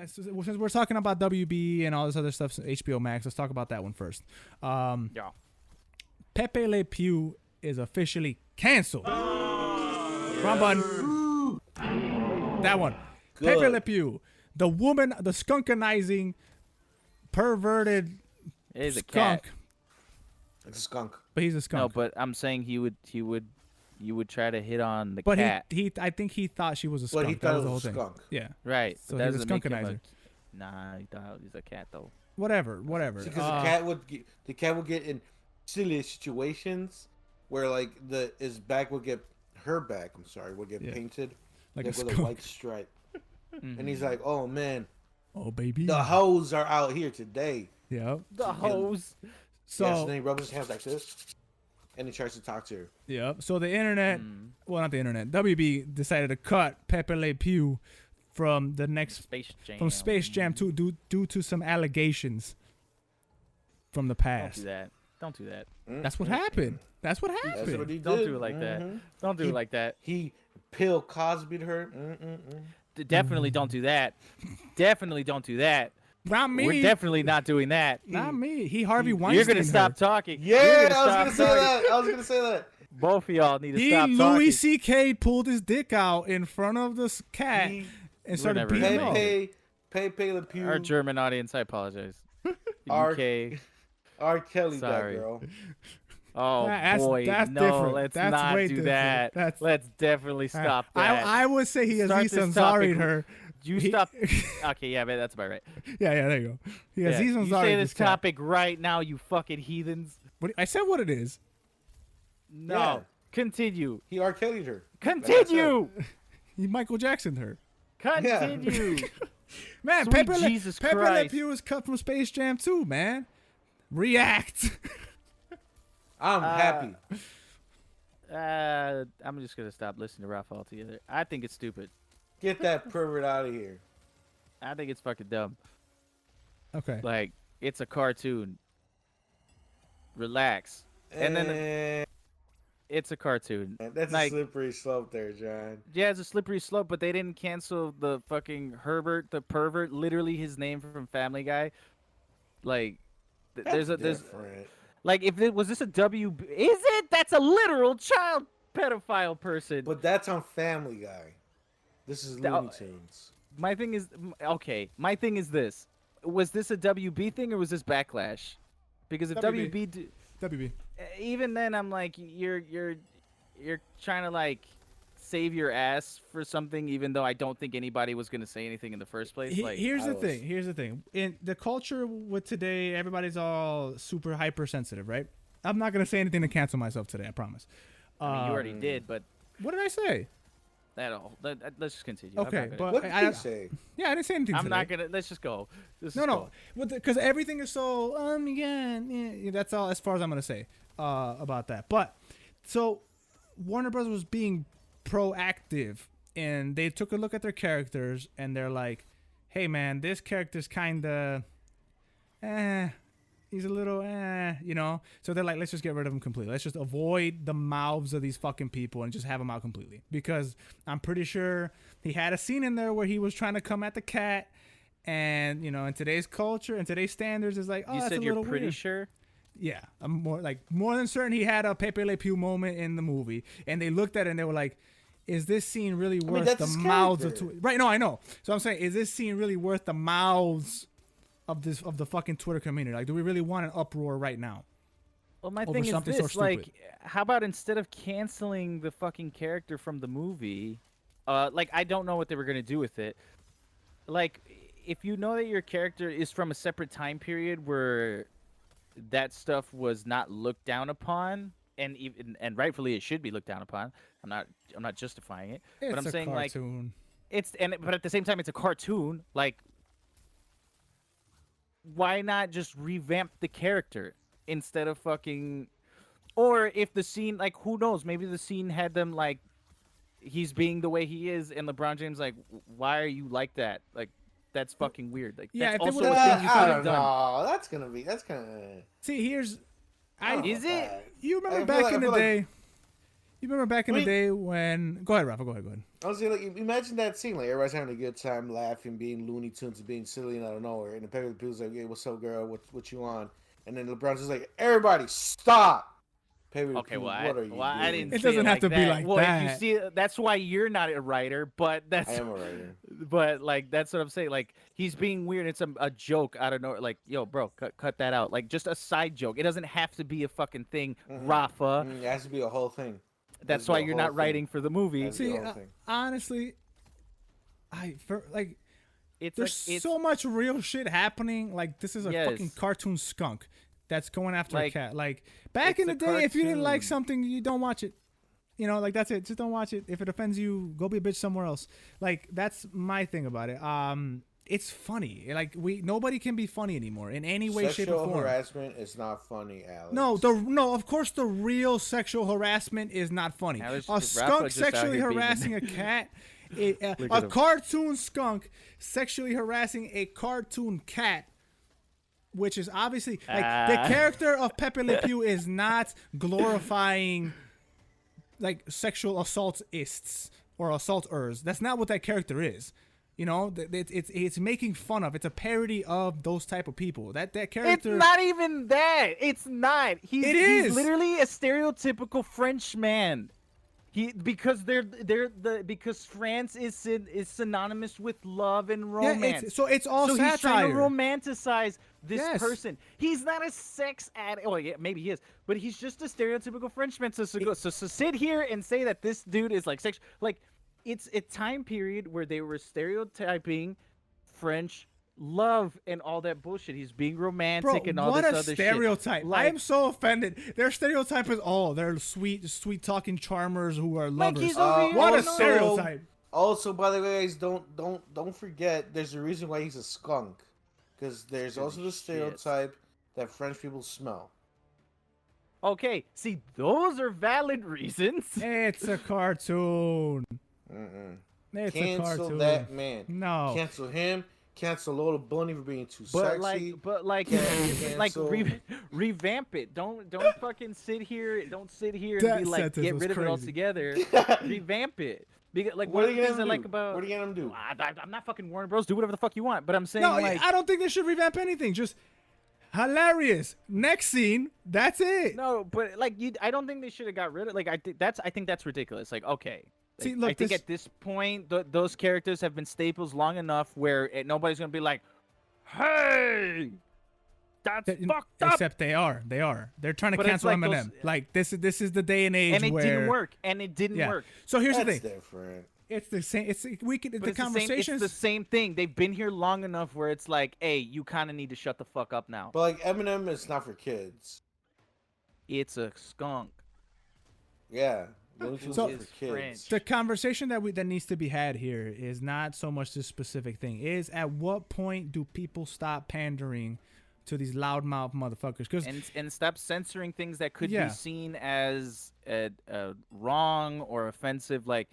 Since we're talking about WB and all this other stuff, HBO Max, let's talk about that one first. Yeah. Pepe Le Pew is officially canceled. Wrong button. That one. Good. Pepe Le Pew, the woman, the skunkanizing, perverted It is a skunk. cat. It's a skunk. But he's a skunk. No, but I'm saying you would try to hit on the But cat. I think he thought she was a skunk. But he that thought was it the was whole a thing. skunk. Yeah. Right. So that he's a doesn't make him skunkanizer. Nah, he thought he was a cat though. Whatever. Because the cat would get in silly situations where like his back would get would get painted like with skunk. a white stripe, and he's like, "Oh man, Oh baby. the hoes are out here today." Yep. The hose. So Yes, and then he rubs his hands like this, and he tries to talk to her. Yep. So the internet, well, not the internet. WB decided to cut Pepe Le Pew from the next Space Jam. from Space Jam 2 due to some allegations from the Don't past. do that. Don't do that. That's what happened. That's what happened. That's what he did. Don't do it like that. Don't do it like that. He Bill Cosby'd her. Definitely don't do that. Definitely don't do that. Not me. We're definitely not doing that. Not me. He Harvey Weinstein. You're gonna stop talking. Yeah, You're I was gonna say that. Both of y'all need to He stop Louis talking. C.K. pulled his dick out in front of this cat He- and started never beating gonna him up. Pepe Le Pew. Our German audience, I apologize. Our- UK. R. Kelly, Sorry. that girl. Oh That's- boy, that's no, different. let's That's not way do different. that. That's- Let's definitely stop that. I would say he Start Aziz this Ansari'd topic. her. You he- stop. Okay, yeah, man, that's about right. Yeah, there you go. He Yeah. Aziz You Ansari'd say this this cat. topic right now, you fucking heathens. I said what it is. No, Yeah. continue. He R. Kelly'd her. Continue. He Michael Jacksoned her. Continue. Man, Sweet Pepe Le Jesus Pepe Le Christ. Pew was cut from Space Jam 2, man. React. I'm happy. I'm just gonna stop listening to Rafa altogether. I think it's stupid. Get that pervert out of here. I think it's fucking dumb. Okay. Like, it's a cartoon. Relax. And then it's a cartoon. That's like- a slippery slope there, John. Yeah, it's a slippery slope, but they didn't cancel the fucking Herbert the pervert, literally his name from Family Guy. Like, there's different. like if it was this a WB, is it? That's a literal child pedophile person. But that's on Family Guy. This is Looney Tunes. My thing is okay. My thing is this: was this a WB thing or was this backlash? Because if WB. WB. even then, I'm like, you're trying to like save your ass for something, even though I don't think anybody was gonna say anything in the first place. Like, Here's the thing. In the culture with today, everybody's all super hypersensitive, right? I'm not gonna say anything to cancel myself today. I promise. I mean, you already did, but What did I say? let's just continue. I'm Okay, not gonna- but What did you say? yeah, I didn't say anything. I'm today. not gonna. Let's just go. No, because everything is so yeah, that's all as far as I'm gonna say about that. But so Warner Bros was being proactive, and they took a look at their characters, and they're like, "Hey, man, this character's kind of, he's a little, you know." So they're like, "Let's just get rid of him completely. Let's just avoid the mouths of these fucking people and just have him out completely." Because I'm pretty sure he had a scene in there where he was trying to come at the cat. And, you know, in today's culture and today's standards, is like, oh, You that's said a you're little pretty weird. sure. Yeah, I'm more than certain he had a Pepe Le Pew moment in the movie. And they looked at it and they were like, is this scene really worth that's the his mouths of character. Right, no, I know. So I'm saying, is this scene really worth the mouths of the fucking Twitter community? Like, do we really want an uproar right now? Well, my Over thing is something so this: stupid. like, how about instead of canceling the fucking character from the movie, like I don't know what they were gonna do with it. Like, if you know that your character is from a separate time period where that stuff was not looked down upon, and rightfully it should be looked down upon. I'm not justifying it, but I'm It's a saying cartoon. but at the same time it's a cartoon. Like, why not just revamp the character instead of fucking, or if the scene, like, who knows, maybe the scene had them like he's being the way he is and LeBron James like, why are you like that? Like, that's fucking weird. Like, Yeah, that's if it also would've- a thing you I could don't have done. know. That's kind of. See, here's... Is it? You remember I feel back like- in I the feel like- day... You remember back in the day when? Go ahead, Rafa. Go ahead. I was like, imagine that scene, like everybody's having a good time, laughing, being Looney Tunes, being silly out of nowhere, and the Pepe Le Pew's like, "Hey, what's up, girl? What you on?" And then LeBron's just like, "Everybody, stop!" Pepe Le Okay, Pew, well, what are you I doing? didn't. It say doesn't have to be like well, that. If you see, that's why you're not a writer. But that's. I am a writer. But like that's what I'm saying. Like he's being weird. It's a joke out of nowhere. Like, yo, bro, cut that out. Like just a side joke. It doesn't have to be a fucking thing, Rafa. It has to be a whole thing. That's why you're not writing for the movie. See, honestly, there's so much real shit happening. Like this is a fucking cartoon skunk that's going after a cat. Like back in the day, if you didn't like something, you don't watch it. You know, like that's it. Just don't watch it. If it offends you, go be a bitch somewhere else. Like that's my thing about it. It's funny. Like nobody can be funny anymore in any way, shape, or form. Sexual harassment is not funny, Alex. No, of course the real sexual harassment is not funny. A skunk sexually harassing a cat, a cartoon skunk sexually harassing a cartoon cat, which is obviously like the character of Pepe Le Pew is not glorifying like sexual assaultists or assaulters. That's not what that character is. You know, it's making fun of. It's a parody of those type of people. That character. It's not even that. It's not. He's literally a stereotypical French man. Because France is synonymous with love and romance. Yeah, it's all satire. He's trying to romanticize this person. He's not a sex addict. Oh yeah, maybe he is, but he's just a stereotypical Frenchman. So sit here and say that this dude is like sex. Like it's a time period where they were stereotyping French love and all that bullshit. He's being romantic and all this other shit. What a stereotype. Like, I am so offended. Their stereotype is they're sweet talking charmers who are lovers. What a stereotype. Also, by the way, guys, don't forget there's a reason why he's a skunk. Because there's also the stereotype that French people smell. Okay, see, those are valid reasons. It's a cartoon. Cancel that man. No. Cancel him. Cancel Lola Bunny for being too sexy. Revamp it. Don't fucking sit here. Don't sit here and be like, get rid of it altogether. Revamp it. Because, like, what are you gonna do? What are you gonna do? I'm not fucking Warner Bros. Do whatever the fuck you want. But I'm saying, I don't think they should revamp anything. Just hilarious. Next scene. That's it. No, but I don't think they should have got rid of. Like, I think that's ridiculous. Like, okay. See, look, I think at this point, those characters have been staples long enough where nobody's gonna be like, "Hey, that's fucked up." Except they are. They're trying to cancel Eminem. Like this is the day and age and it where didn't work. And it didn't work. So here's the thing. Different. It's the same. It's the conversations. It's the same thing. They've been here long enough where it's like, hey, you kind of need to shut the fuck up now. But like Eminem is not for kids. It's a skunk. Yeah. So the conversation that needs to be had here is not so much this specific thing. Is at what point do people stop pandering to these loudmouth motherfuckers? And stop censoring things that could be seen as wrong or offensive. Like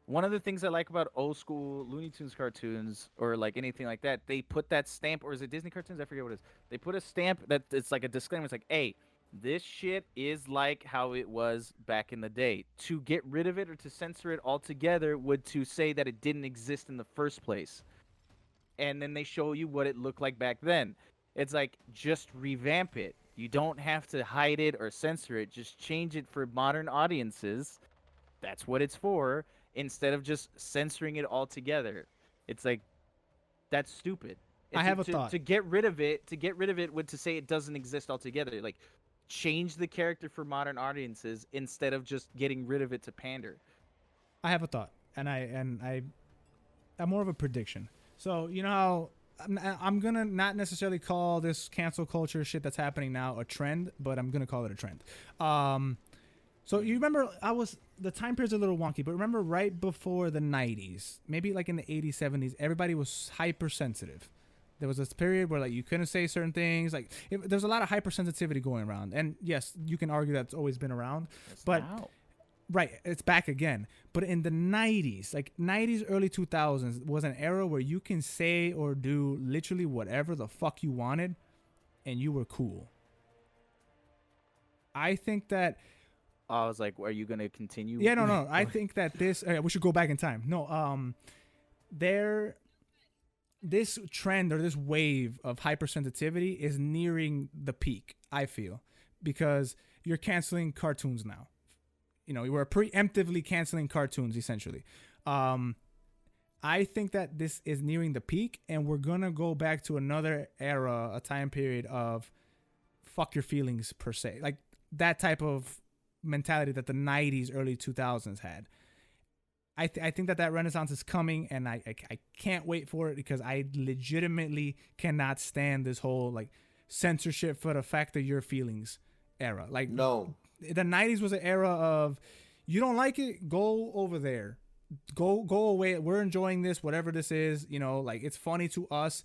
one of the things I like about old school Looney Tunes cartoons or like anything like that, they put that stamp, or is it Disney cartoons? I forget what it is. They put a stamp that it's like a disclaimer. It's like, hey, this shit is like how it was back in the day. To get rid of it or to censor it altogether would to say that it didn't exist in the first place. And then they show you what it looked like back then. It's like, just revamp it. You don't have to hide it or censor it. Just change it for modern audiences. That's what it's for. Instead of just censoring it altogether. It's like, that's stupid. I have a thought. To get rid of it would to say it doesn't exist altogether. Like, change the character for modern audiences instead of just getting rid of it to pander. I have a thought, and I'm more of a prediction. So you know how I'm gonna not necessarily call this cancel culture shit that's happening now a trend, but I'm gonna call it a trend. So you remember the time period's a little wonky, but remember right before the 90s, maybe like in the 80s, 70s, everybody was hypersensitive. There was this period where like you couldn't say certain things. Like there's a lot of hypersensitivity going around, and yes, you can argue that's always been around. Right, it's back again. But in the 90s, like 90s, early 2000s, was an era where you can say or do literally whatever the fuck you wanted, and you were cool. I think that I was like, are you gonna continue? Yeah, no. I think that this we should go back in time. No, this trend or this wave of hypersensitivity is nearing the peak, I feel, because you're canceling cartoons now. You know, we're preemptively canceling cartoons essentially. I think that this is nearing the peak, and we're gonna go back to another era, a time period of fuck your feelings per se, like that type of mentality that the 90s, early 2000s had. I think that renaissance is coming, and I can't wait for it, because I legitimately cannot stand this whole like censorship for the fact of your feelings era. Like, No. the 90s was an era of, you don't like it, go over there, go away, we're enjoying this, whatever this is, you know, like it's funny to us,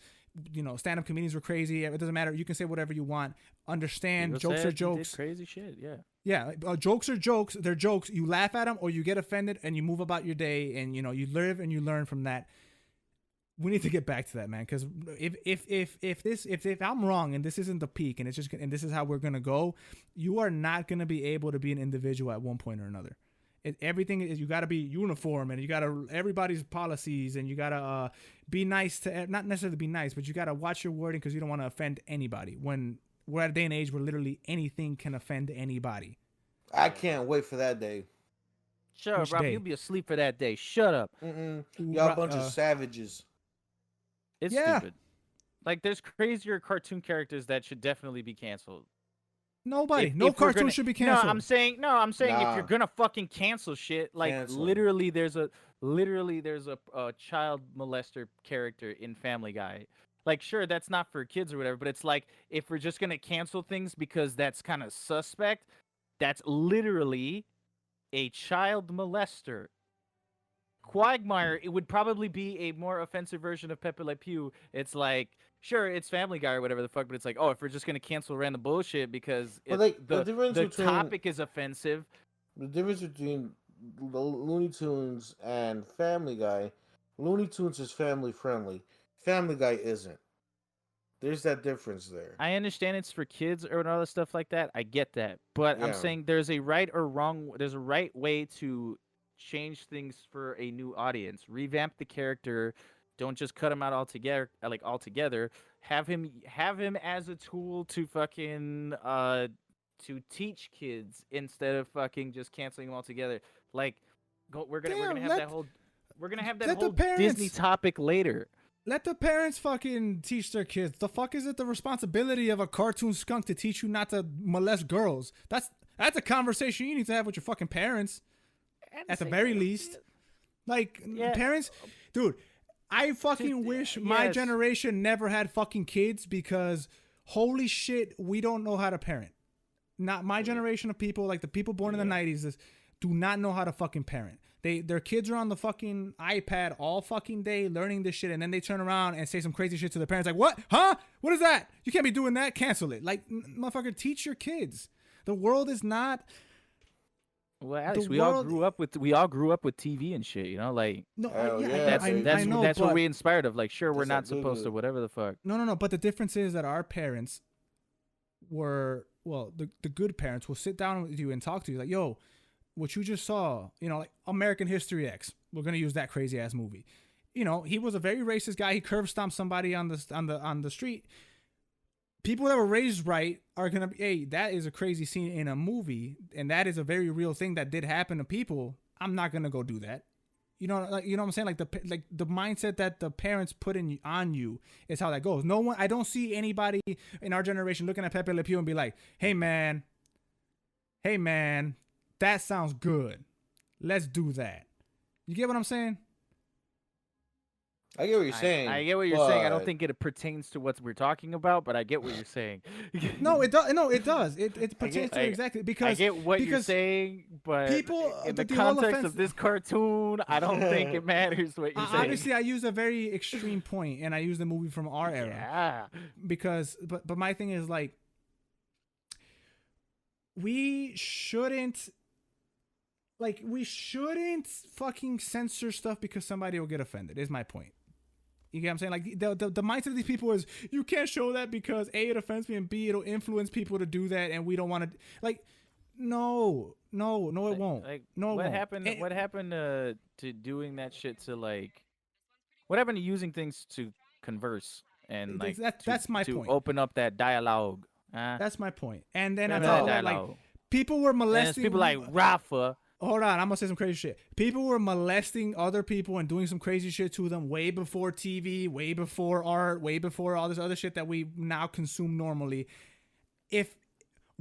you know, stand-up comedians were crazy, it doesn't matter, you can say whatever you want, understand, jokes are jokes, crazy shit. yeah, jokes are jokes, they're jokes, you laugh at them or you get offended and you move about your day, and you know, you live and you learn from that. We need to get back to that, man, because if I'm wrong and this isn't the peak, and this is how we're gonna go, you are not gonna be able to be an individual at one point or another. Everything is, you got to be uniform, and you got to everybody's policies, and you got to be nice to, not necessarily be nice, but you got to watch your wording, because you don't want to offend anybody. When we're at a day and age where literally anything can offend anybody. I can't wait for that day. Shut Which up, Rob. day? You'll be asleep for that day. Shut up. Y'all a bunch of savages. It's Yeah. stupid. Like, there's crazier cartoon characters that should definitely be canceled. Nobody, If no we're cartoon gonna- should be canceled. No, I'm saying Nah. if you're gonna fucking cancel shit, like Cancel. literally there's a child molester character in Family Guy. Like, sure, that's not for kids or whatever, but it's like, if we're just gonna cancel things because that's kind of suspect, that's literally a child molester. Quagmire, it would probably be a more offensive version of Pepe Le Pew. It's like, sure, it's Family Guy or whatever the fuck, but it's like, oh, if we're just gonna cancel random bullshit because Well, like, the difference the between- topic is offensive. The difference between the Looney Tunes and Family Guy, Looney Tunes is family friendly. Family Guy isn't. There's that difference there. I understand it's for kids or all that stuff like that. I get that, but I'm Yeah. saying there's a right or wrong. There's a right way to change things for a new audience. Revamp the character. Don't just cut him out altogether. Altogether. Have him as a tool to fucking to teach kids instead of fucking just canceling them altogether. Like, we're gonna have that whole let the Disney parents- topic later. Let the parents fucking teach their kids. The fuck is it the responsibility of a cartoon skunk to teach you not to molest girls? That's a conversation you need to have with your fucking parents. At the very least. Like, Yeah. parents, dude, I fucking wish my yes. generation never had fucking kids, because holy shit, we don't know how to parent. Not my generation of people, like the people born in the 90s, do not know how to fucking parent. Their kids are on the fucking iPad all fucking day learning this shit, and then they turn around and say some crazy shit to their parents like, what? Huh? What is that? You can't be doing that. Cancel it. Like, motherfucker, teach your kids. The world is not... Well, Alex, The we all world- grew up with TV and shit, you know, like No, Hell yeah, yeah, that's baby. that's I know, that's what but- we inspired of. Like, sure, we're That's not not good supposed to good. whatever the fuck. No. But the difference is that our parents were, well, the good parents will sit down with you and talk to you like, yo, what you just saw, you know, like American History X. We're gonna use that crazy ass movie. You know, he was a very racist guy. He curb stomped somebody on the street. People that were raised right are gonna be, hey, that is a crazy scene in a movie, and that is a very real thing that did happen to people. I'm not gonna go do that. You know, like, you know what I'm saying? Like the mindset that the parents put on you is how that goes. No one, I don't see anybody in our generation looking at Pepe Le Pew and be like, hey man, that sounds good. Let's do that. You get what I'm saying? I get what you're saying. I get what you're saying. I don't but think it pertains to what we're talking about, but I get what you're saying. No, it does. No, it does. It pertains to I- exactly because I get what you're because saying, but people- in the the whole context offense- of this cartoon, I don't think it matters what you're saying. obviously I use a very extreme point, and I use the movie from our era. Yeah. Because but my thing is, like, we shouldn't fucking censor stuff because somebody will get offended, is my point. You get what I'm saying? Like, the mindset of these people is, you can't show that because A, it offends me, and B, it'll influence people to do that, and we don't want to, like, No, it won't. Like, No, it what won't. happened? It- What happened to doing that shit to like? What happened to using things to converse and like that's my to point. open up that dialogue? That's my point. And then on Open up top that of that, like dialogue. people were And there's molesting people like Rafa. Hold on, I'm gonna say some crazy shit. People were molesting other people and doing some crazy shit to them way before TV, way before art, way before all this other shit that we now consume normally. If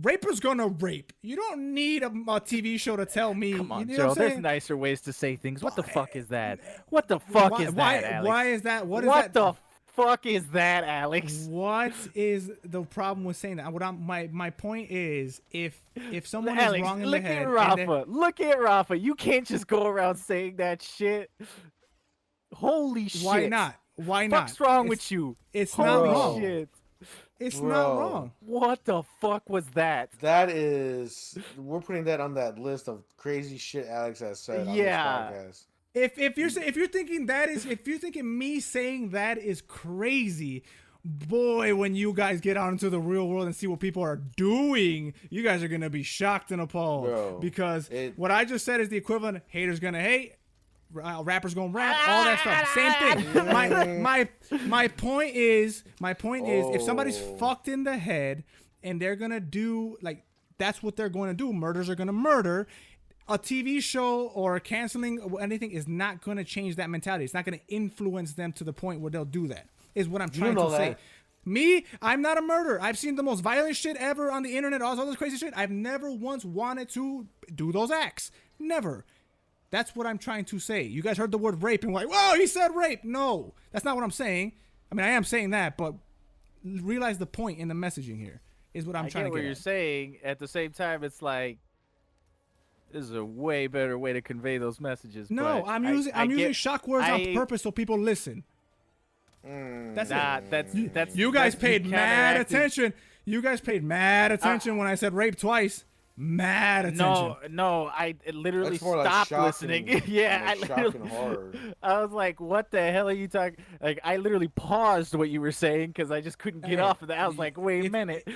raper's gonna rape, you don't need a TV show to tell me. Come on, you know Joe. what I'm There's saying? nicer ways to say things. What the fuck is that? What the fuck is that, Alex? Why is that? What is What that? the fuck is that, Alex? What is the problem with saying that? My point is if someone Alex, is wrong in look the head, at and then- Rafa. Look at Rafa. You can't just go around saying that shit. Holy shit. why not? Why not? What's wrong It's- with you? It's Holy not wrong. shit. It's Bro. not wrong. What the fuck was that? That is, we're putting that on that list of crazy shit Alex has said on Yeah. this podcast. If you're thinking if you're thinking me saying that is crazy, boy, when you guys get out into the real world and see what people are doing, you guys are gonna be shocked and appalled. Bro, because what I just said is the equivalent of haters gonna hate, rappers gonna rap, all that stuff. Same thing. My point is if somebody's fucked in the head and they're gonna do like that's what they're going to do. Murders are gonna murder. A TV show or canceling or anything is not going to change that mentality. It's not going to influence them to the point where they'll do that. Is what I'm trying to say. Me, I'm not a murderer. I've seen the most violent shit ever on the internet, all this crazy shit. I've never once wanted to do those acts. Never. That's what I'm trying to say. You guys heard the word rape and were like, whoa, he said rape. No, that's not what I'm saying. I mean, I am saying that, but realize the point in the messaging here is what I'm trying to get get what you're at. saying. At the same time, it's like this is a way better way to convey those messages. No, but I'm using shock words on purpose so people listen. That's it. That's You guys that's paid mad counteracted. attention. You guys paid mad attention when I said rape twice. Mad attention. No, I literally That's more like stopped shocking, listening. Yeah, like I shocking literally, horror. I was like, "What the hell are you talking?" Like, I literally paused what you were saying because I just couldn't get Hey, off of that. I was like, "Wait a minute."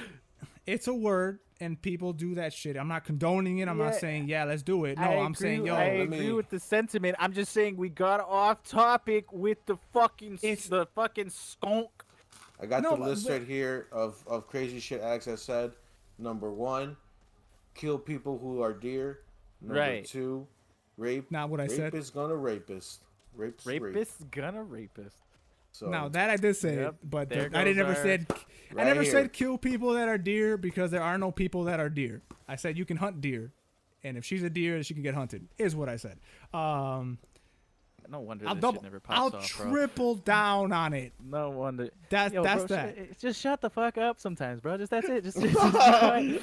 It's a word, and people do that shit. I'm not condoning it. I'm not Yeah, saying, yeah, let's do it. No, I I'm saying, agree- yo, I let agree me- with the sentiment. I'm just saying we got off topic with the fucking the fucking skunk. I got No, the list but- right here of crazy shit Alex has said. Number 1, kill people who are dear. Number Right. 2, rape. Not what I said. Rapist gonna rapist. Rape. Rapist gonna rapist. So no, that I did say, Yep, but there I goes never our- said. I Right never here. said kill people that are deer because there are no people that are deer. I said you can hunt deer, and if she's a deer, she can get hunted. Is what I said. No wonder I'll this double. shit never pops I'll off, bro. triple down on it. No wonder. That's Yo, that's bro, that. just shut the fuck up sometimes, bro. Just that's it. Just be quiet.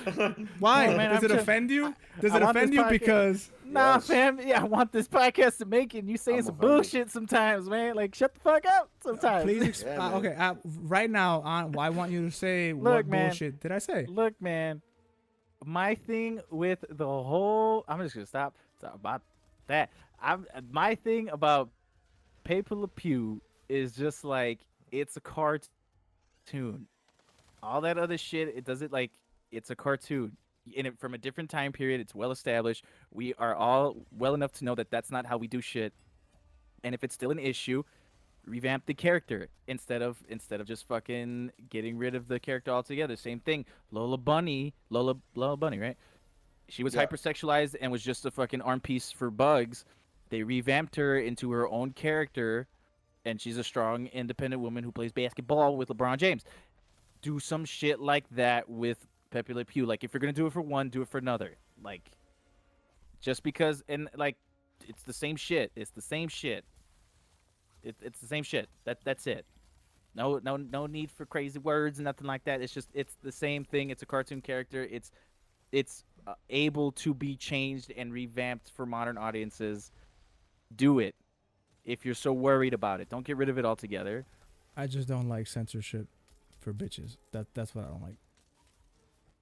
Why? Oh, man, Does I'm it just- offend you? Does I it want offend this you podcast- because? Nah, Yes. fam. Yeah, I want this podcast to make it. And you saying I'm some offended. bullshit sometimes, man. Like, shut the fuck up sometimes. Please, Yeah, man. okay. Right now, I want you to say Look, what man. bullshit did I say? Look, man. My thing with the whole, I'm just gonna stop about that. My thing about Pepe Le Pew is just like it's a cartoon. All that other shit, it does it like it's a cartoon. In it from a different time period, it's well established. We are all well enough to know that that's not how we do shit. And if it's still an issue, revamp the character instead of just fucking getting rid of the character altogether. Same thing. Lola Bunny, right? She was Yeah. hypersexualized and was just a fucking arm piece for Bugs. They revamped her into her own character, and she's a strong, independent woman who plays basketball with LeBron James. Do some shit like that with Pepe Le Pew. Like, if you're gonna do it for one, do it for another. Like, just because, and like, it's the same shit. It's the same shit. It's the same shit. That's it. No need for crazy words and nothing like that. It's just it's the same thing. It's a cartoon character. It's able to be changed and revamped for modern audiences. Do it if you're so worried about it. Don't get rid of it altogether. I just don't like censorship for bitches. That's what I don't like.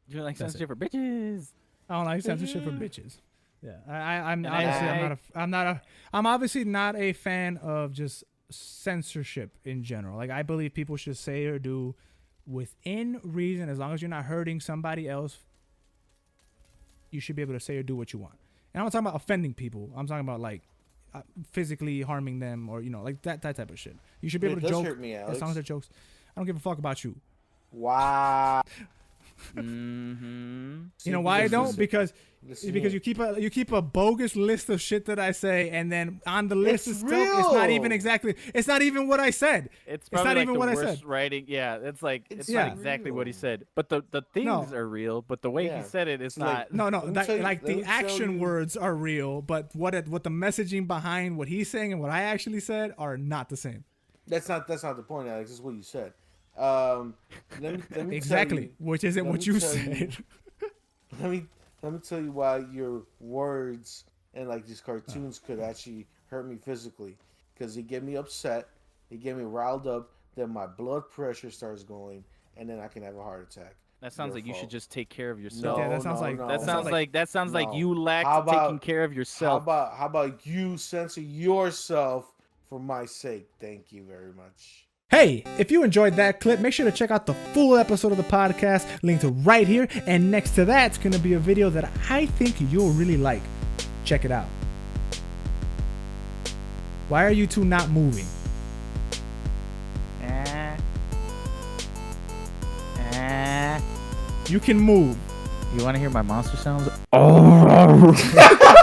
You don't like That's censorship for bitches. I don't like censorship for bitches. Yeah, I'm And obviously I'm obviously not a fan of just censorship in general. Like, I believe people should say or do within reason, as long as you're not hurting somebody else. you should be able to say or do what you want. And I'm not talking about offending people. I'm talking about like physically harming them or like that type of shit. You should be able to joke. Hurt me, Alex. As long as they're jokes. I don't give a fuck about you. Wow. Mm-hmm. You know why I don't? Because you keep a bogus list of shit that I say, and then on the list It's itself, it's not even real. exactly. It's not even what I said. It's not probably even like what the I worst said. writing. Yeah, it's like it's Yeah. not exactly what he said. But the things are real. But the way Yeah. he said it, it's like- not. No, Let me that, tell you- like let the me tell action you- words are real, but what the messaging behind what he's saying and what I actually said are not the same. That's not the point, Alex. That's what you said. Let me Exactly, tell you, which isn't let what me you tell said. let me tell you why your words and like these cartoons could actually hurt me physically, because they get me upset, they get me riled up, then my blood pressure starts going, and then I can have a heart attack. That sounds Your like you fault. should just take care of yourself. Yeah, that sounds like- That sounds like No. you lack How about- taking care of How yourself. about you censor yourself for my sake? Thank you very much. Hey, if you enjoyed that clip, make sure to check out the full episode of the podcast, linked right here. And next to that, it's going to be a video that I think you'll really like. Check it out. Why are you two not moving? You can move. You want to hear my monster sounds? Oh.